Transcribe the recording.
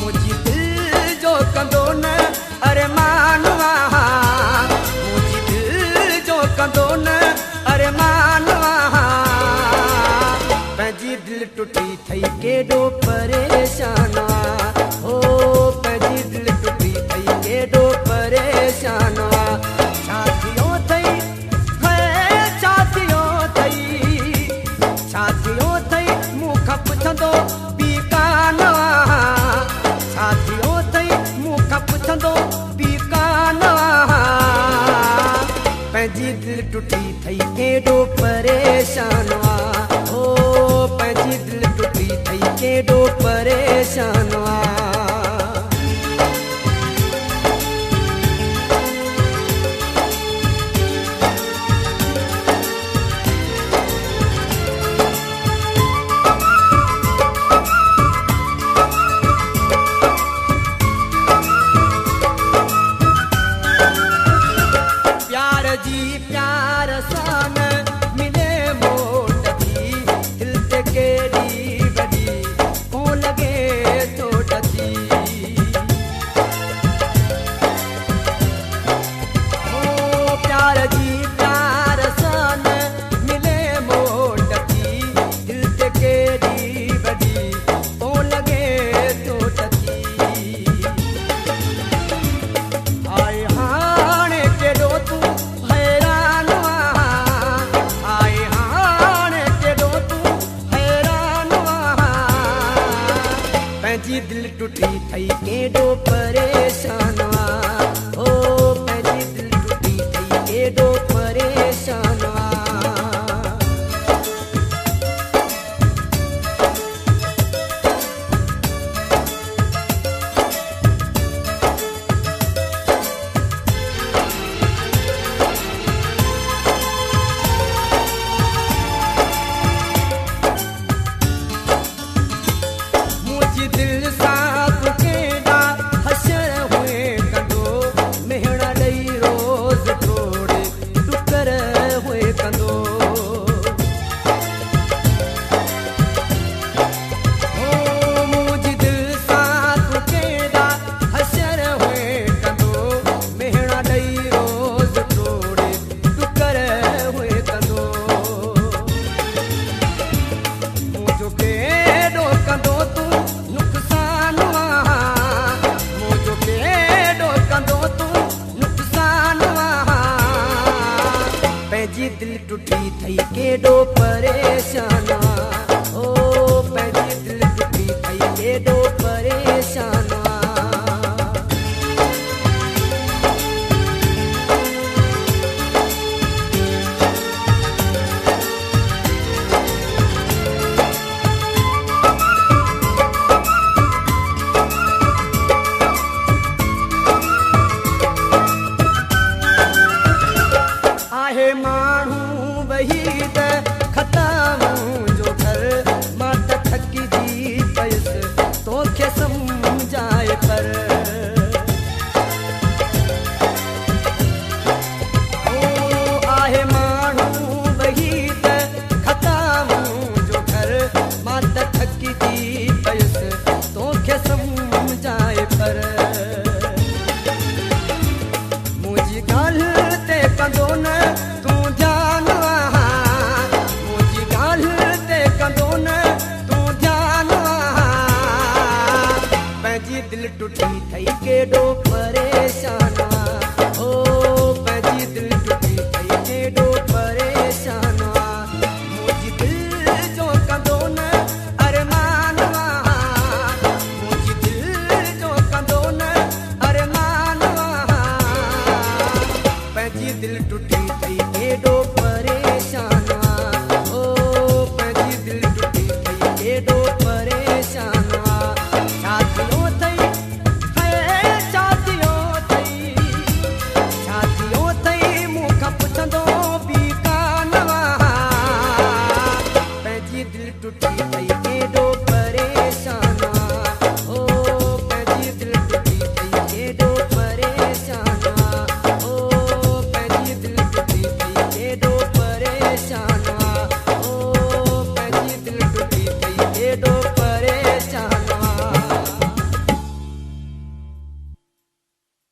मुझी दिल जो कंदो न अरे मानवा, मुझी दिल जो कंदो न अरे मानवा, पंहिंजी दिल टुटी थई केॾो परेशान आ, ओ पंहिंजी दिल टुटी थई केॾो परेशान आ। छा थियो थई छा थियो थई, छा थियो थई मूंखां पुछंदो बि कान आ, छा थियो थई मूंखां पुछंदो बि कान आ, पंहिंजी दिल टुटी थई केॾो परेशान आ, ओ पंहिंजी दिल टुटी थई केॾो परेशान आ। प्यार जी प्यार सां न मिले मोट थी, दिल ते केॾी वॾी को लॻे चोट थी, ओ प्यार जी प्यार सां न मिले मोट थी, दिल ते केॾी वॾी को लॻे चोट थी। आए हाणे केॾो तूं हैरान आ, आए हाणे केॾो तूं हैरान आ, पंहिंजी दिल टुटी थई केॾो परेशान आ, ओ पंहिंजी दिल टुटी थई केॾो परेशान आ। मुझी दिल साथ केॾा हशर हुए कंदो, मेहणा ॾेई रोज़ थोड़े टुकर हुए कंदो, ओ मुझी दिल साथ केॾा हशर हुए कंदो, मेहणा ॾेई रोज़ थोड़े टुकर हुए कंदो, मुंहिंजो केॾो कंदो तूं नुक़सान आ, मुंहिंजो केॾो कंदो तूं नुक़सान आ, पंहिंजी दिल टुटी थई केॾो परेशान आ, ओ पंहिंजी दिल टुटी थई केॾो परेशान आ। आहे माण्हू वहीद ख़तम जो घर, मां त थकिजी पयुसि तोखे सम्झाए पर, ओ आहे माण्हू वहीद ख़तम जो घर, मां त थकिजी पयुसि तोखे सम्झाए पर, मुंहिंजी ॻाल्हि ते कंदो न तूं ध्यान आ, मुंहिंजी ॻाल्हि ते कंदो न तूं ध्यान आ, पंहिंजी दिल टुटी थई केॾो परेशान आ।